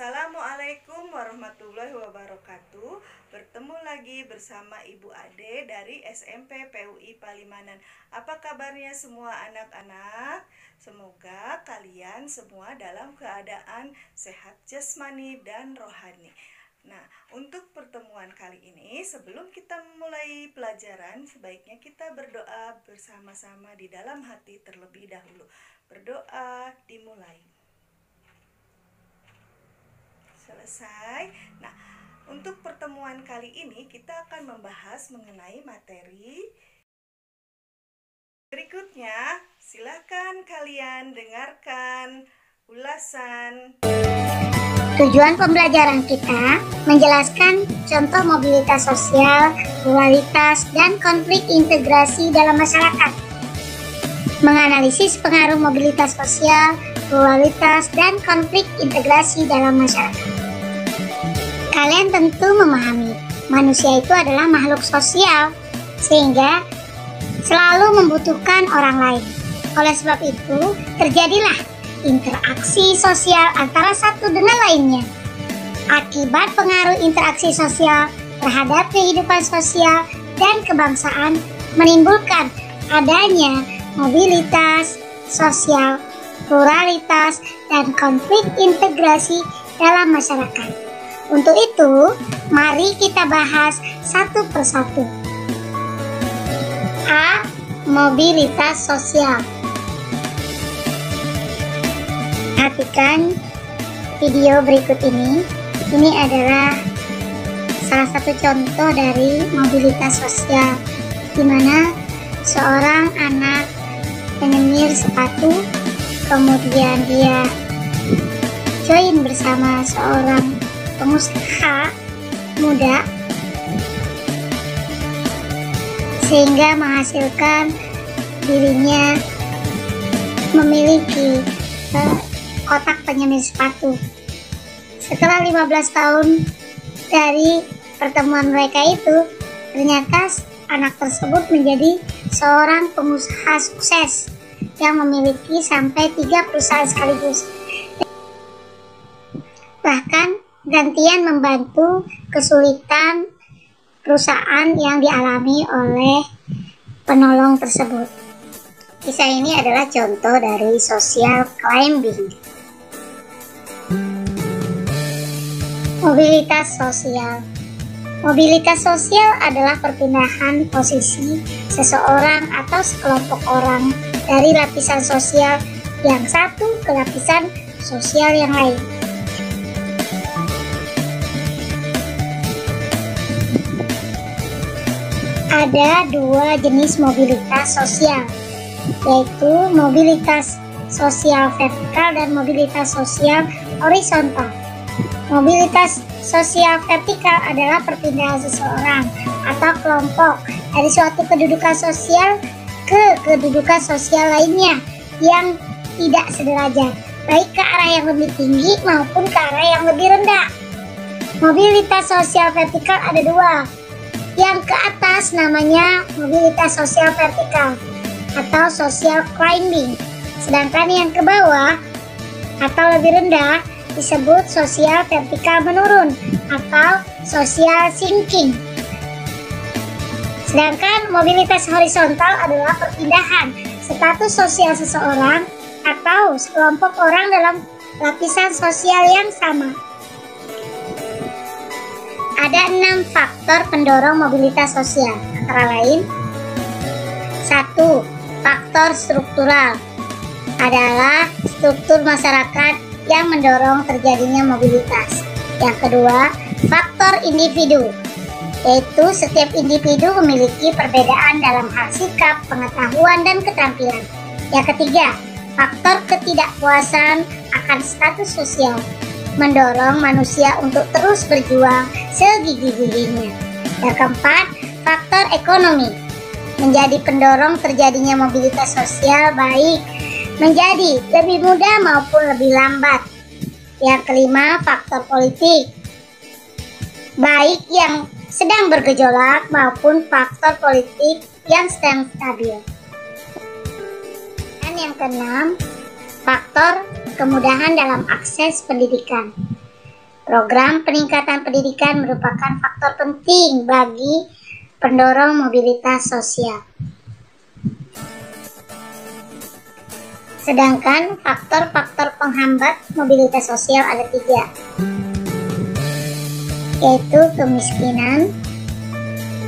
Assalamualaikum warahmatullahi wabarakatuh. Bertemu lagi bersama Ibu Ade dari SMP PUI Palimanan. Apa kabarnya semua anak-anak? Semoga kalian semua dalam keadaan sehat jasmani dan rohani. Nah, untuk pertemuan kali ini, sebelum kita memulai pelajaran, sebaiknya kita berdoa bersama-sama di dalam hati terlebih dahulu. Berdoa dimulai. Selesai. Nah, untuk pertemuan kali ini kita akan membahas mengenai materi berikutnya. Silakan kalian dengarkan ulasan. Tujuan pembelajaran kita menjelaskan contoh mobilitas sosial, pluralitas, dan konflik integrasi dalam masyarakat. Menganalisis pengaruh mobilitas sosial, pluralitas, dan konflik integrasi dalam masyarakat. Kalian tentu memahami, manusia itu adalah makhluk sosial, sehingga selalu membutuhkan orang lain. Oleh sebab itu, terjadilah interaksi sosial antara satu dengan lainnya. Akibat pengaruh interaksi sosial terhadap kehidupan sosial dan kebangsaan menimbulkan adanya mobilitas sosial, pluralitas, dan konflik integrasi dalam masyarakat. Untuk itu, mari kita bahas satu persatu. A. Mobilitas sosial. Perhatikan video berikut ini. Ini adalah salah satu contoh dari mobilitas sosial, di mana seorang anak menyemir sepatu, kemudian dia join bersama seorang pengusaha muda, sehingga menghasilkan dirinya memiliki kotak penyemir sepatu. Setelah 15 tahun dari pertemuan mereka itu, ternyata anak tersebut menjadi seorang pengusaha sukses yang memiliki sampai 3 perusahaan sekaligus. Bahkan gantian membantu kesulitan perusahaan yang dialami oleh penolong tersebut. Kisah ini adalah contoh dari social climbing. Mobilitas sosial. Mobilitas sosial adalah perpindahan posisi seseorang atau sekelompok orang dari lapisan sosial yang satu ke lapisan sosial yang lain. Ada 2 jenis mobilitas sosial, yaitu mobilitas sosial vertikal dan mobilitas sosial horizontal. Mobilitas sosial vertikal adalah perpindahan seseorang atau kelompok dari suatu kedudukan sosial ke kedudukan sosial lainnya yang tidak sederajat, baik ke arah yang lebih tinggi maupun ke arah yang lebih rendah. Mobilitas sosial vertikal ada 2. Yang ke atas namanya mobilitas sosial vertikal atau social climbing, sedangkan yang ke bawah atau lebih rendah disebut sosial vertikal menurun atau social sinking. Sedangkan mobilitas horizontal adalah perpindahan status sosial seseorang atau sekelompok orang dalam lapisan sosial yang sama. Ada 6 faktor pendorong mobilitas sosial, antara lain: 1. Faktor struktural adalah struktur masyarakat yang mendorong terjadinya mobilitas. Yang kedua, faktor individu, yaitu setiap individu memiliki perbedaan dalam hal sikap, pengetahuan, dan keterampilan. Yang ketiga, faktor ketidakpuasan akan status sosial, mendorong manusia untuk terus berjuang segigih-gigihnya. Yang keempat, faktor ekonomi menjadi pendorong terjadinya mobilitas sosial, baik menjadi lebih mudah maupun lebih lambat. Yang kelima, faktor politik, baik yang sedang bergejolak maupun faktor politik yang sedang stabil. Dan yang keenam, faktor kemudahan dalam akses pendidikan. Program peningkatan pendidikan merupakan faktor penting bagi pendorong mobilitas sosial. Sedangkan faktor-faktor penghambat mobilitas sosial ada 3, yaitu kemiskinan,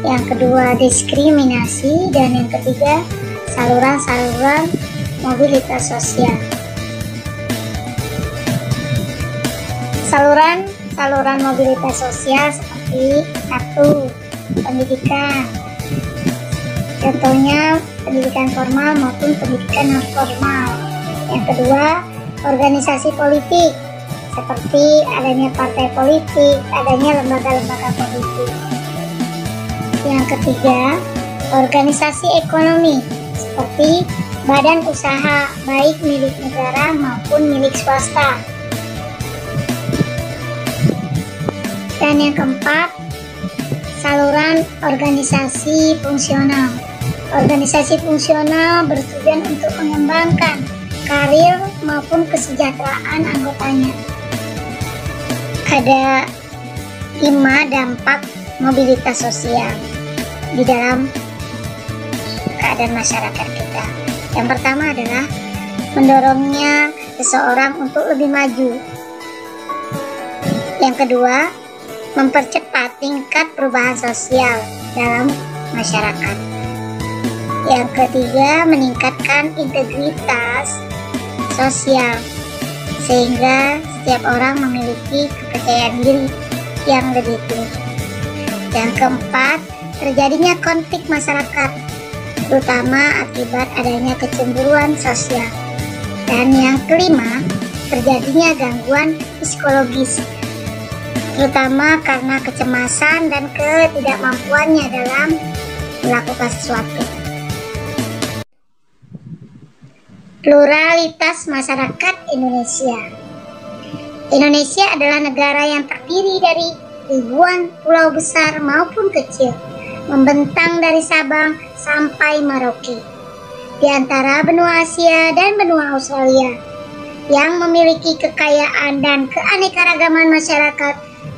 yang kedua diskriminasi, dan yang ketiga saluran-saluran mobilitas sosial. Saluran mobilitas sosial seperti 1. Pendidikan, contohnya pendidikan formal maupun pendidikan non formal. Yang kedua, organisasi politik, seperti adanya partai politik, adanya lembaga-lembaga politik. Yang ketiga, organisasi ekonomi, seperti badan usaha baik milik negara maupun milik swasta. Dan yang keempat, saluran organisasi fungsional. Organisasi fungsional bertujuan untuk mengembangkan karir maupun kesejahteraan anggotanya. Ada 5 dampak mobilitas sosial di dalam keadaan masyarakat kita. Yang pertama adalah mendorongnya seseorang untuk lebih maju. Yang kedua, mempercepat tingkat perubahan sosial dalam masyarakat. Yang ketiga, meningkatkan integritas sosial sehingga setiap orang memiliki kepercayaan diri yang lebih tinggi. Yang keempat, terjadinya konflik masyarakat, terutama akibat adanya kecemburuan sosial. Dan yang kelima, terjadinya gangguan psikologis, terutama karena kecemasan dan ketidakmampuannya dalam melakukan sesuatu. Pluralitas masyarakat Indonesia. Indonesia adalah negara yang terdiri dari ribuan pulau besar maupun kecil, membentang dari Sabang sampai Merauke, di antara benua Asia dan benua Australia, yang memiliki kekayaan dan keanekaragaman masyarakat,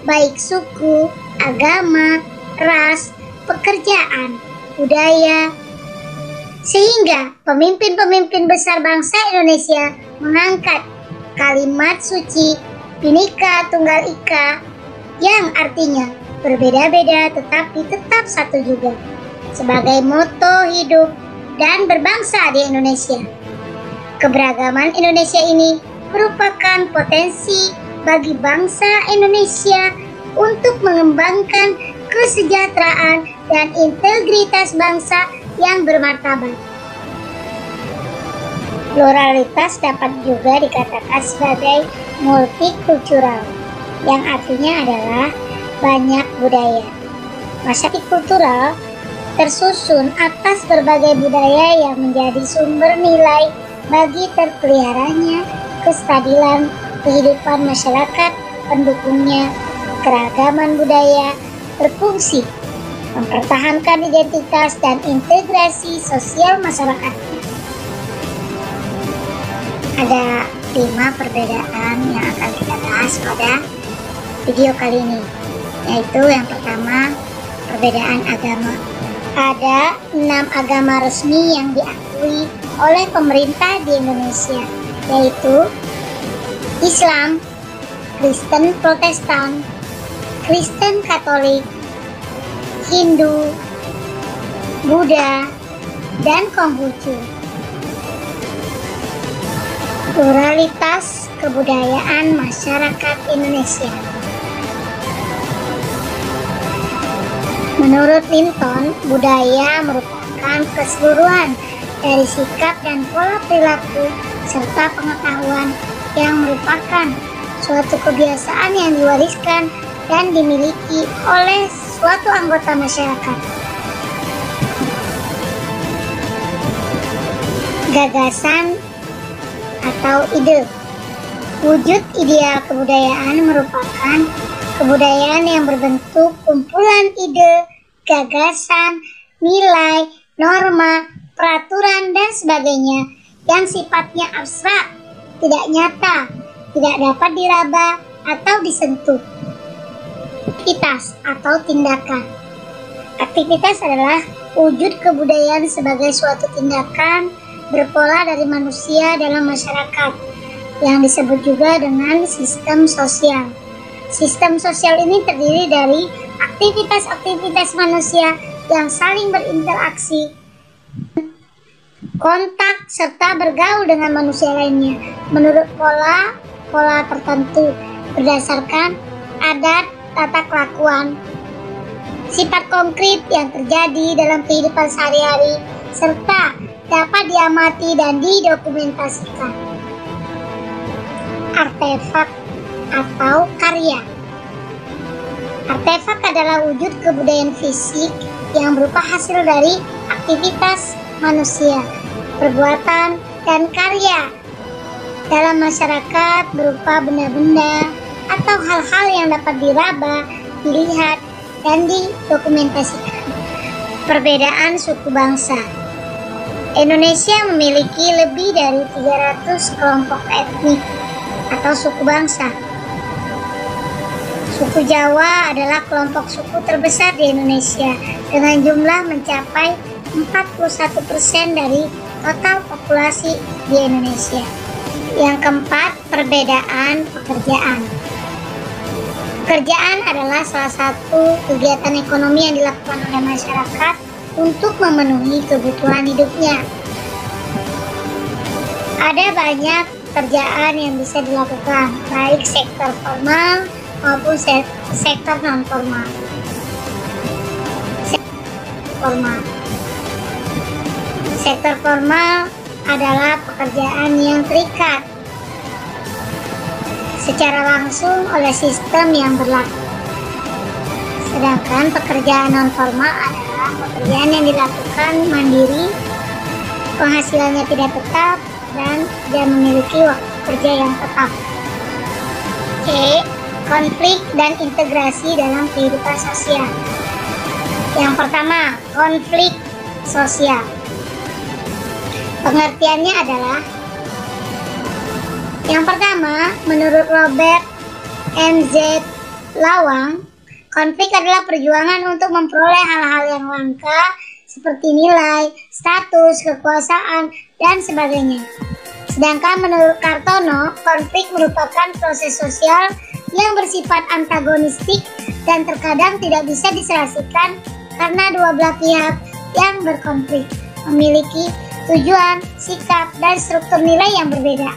baik suku, agama, ras, pekerjaan, budaya, sehingga pemimpin-pemimpin besar bangsa Indonesia mengangkat kalimat suci Bhinneka Tunggal Ika, yang artinya berbeda-beda tetapi tetap satu juga, sebagai moto hidup dan berbangsa di Indonesia. Keberagaman Indonesia ini merupakan potensi bagi bangsa Indonesia untuk mengembangkan kesejahteraan dan integritas bangsa yang bermartabat. Pluralitas dapat juga dikatakan sebagai multikultural, yang artinya adalah banyak budaya. Masyarakat kultural tersusun atas berbagai budaya yang menjadi sumber nilai bagi terpeliharanya kestabilan kehidupan masyarakat pendukungnya. Keragaman budaya berfungsi mempertahankan identitas dan integrasi sosial masyarakat. Ada 5 perbedaan yang akan kita bahas pada video kali ini, yaitu yang pertama, perbedaan agama. Ada 6 agama resmi yang diakui oleh pemerintah di Indonesia, yaitu Islam, Kristen Protestan, Kristen Katolik, Hindu, Buddha, dan Konghucu. Pluralitas kebudayaan masyarakat Indonesia. Menurut Linton, budaya merupakan keseluruhan dari sikap dan pola perilaku serta pengetahuan yang merupakan suatu kebiasaan yang diwariskan dan dimiliki oleh suatu anggota masyarakat. Gagasan atau ide. Wujud ideal kebudayaan merupakan kebudayaan yang berbentuk kumpulan ide, gagasan, nilai, norma, peraturan, dan sebagainya yang sifatnya abstrak, tidak nyata, tidak dapat diraba, atau disentuh. Aktivitas atau tindakan. Aktivitas adalah wujud kebudayaan sebagai suatu tindakan berpola dari manusia dalam masyarakat yang disebut juga dengan sistem sosial. Sistem sosial ini terdiri dari aktivitas-aktivitas manusia yang saling berinteraksi, kontak, serta bergaul dengan manusia lainnya menurut pola tertentu berdasarkan adat, tata kelakuan, sifat konkret yang terjadi dalam kehidupan sehari-hari, serta dapat diamati dan didokumentasikan. Artefak atau karya. Artefak adalah wujud kebudayaan fisik yang berupa hasil dari aktivitas manusia, perbuatan, dan karya dalam masyarakat berupa benda-benda atau hal-hal yang dapat diraba, dilihat, dan didokumentasikan. Perbedaan suku bangsa. Indonesia memiliki lebih dari 300 kelompok etnik atau suku bangsa. Suku Jawa adalah kelompok suku terbesar di Indonesia dengan jumlah mencapai 41% dari total populasi di Indonesia. Yang keempat, perbedaan pekerjaan. Pekerjaan adalah salah satu kegiatan ekonomi yang dilakukan oleh masyarakat untuk memenuhi kebutuhan hidupnya. Ada banyak pekerjaan yang bisa dilakukan, baik sektor formal maupun sektor non-formal. Sektor formal adalah pekerjaan yang terikat secara langsung oleh sistem yang berlaku. Sedangkan pekerjaan non-formal adalah pekerjaan yang dilakukan mandiri, penghasilannya tidak tetap, dan tidak memiliki waktu kerja yang tetap. Konflik dan integrasi dalam kehidupan sosial. Yang pertama, konflik sosial. Pengertiannya adalah: yang pertama, menurut Robert M.Z. Lawang, konflik adalah perjuangan untuk memperoleh hal-hal yang langka seperti nilai, status, kekuasaan, dan sebagainya. Sedangkan menurut Kartono, konflik merupakan proses sosial yang bersifat antagonistik dan terkadang tidak bisa diselesaikan karena dua belah pihak yang berkonflik memiliki tujuan, sikap, dan struktur nilai yang berbeda.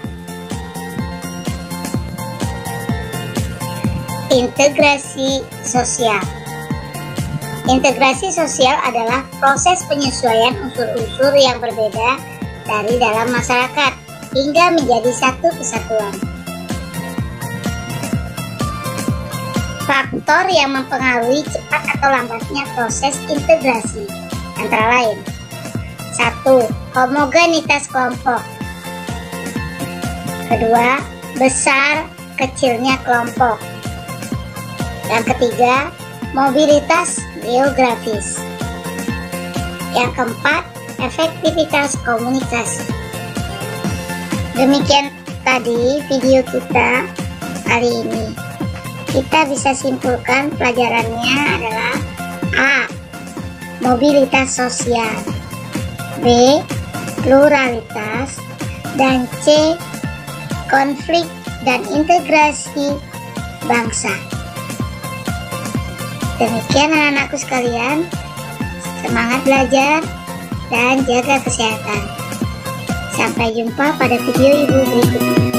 Integrasi sosial. Integrasi sosial adalah proses penyesuaian unsur-unsur yang berbeda dari dalam masyarakat hingga menjadi satu kesatuan. Faktor yang mempengaruhi cepat atau lambatnya proses integrasi antara lain: 1. Homogenitas kelompok. 2. Besar kecilnya kelompok. Yang ketiga, mobilitas geografis. Yang keempat, efektivitas komunikasi. Demikian tadi video kita kali ini. Kita bisa simpulkan pelajarannya adalah: A. Mobilitas sosial, B. Pluralitas, dan C. Konflik dan integrasi bangsa. Demikian anak-anakku sekalian, semangat belajar dan jaga kesehatan. Sampai jumpa pada video ibu berikutnya.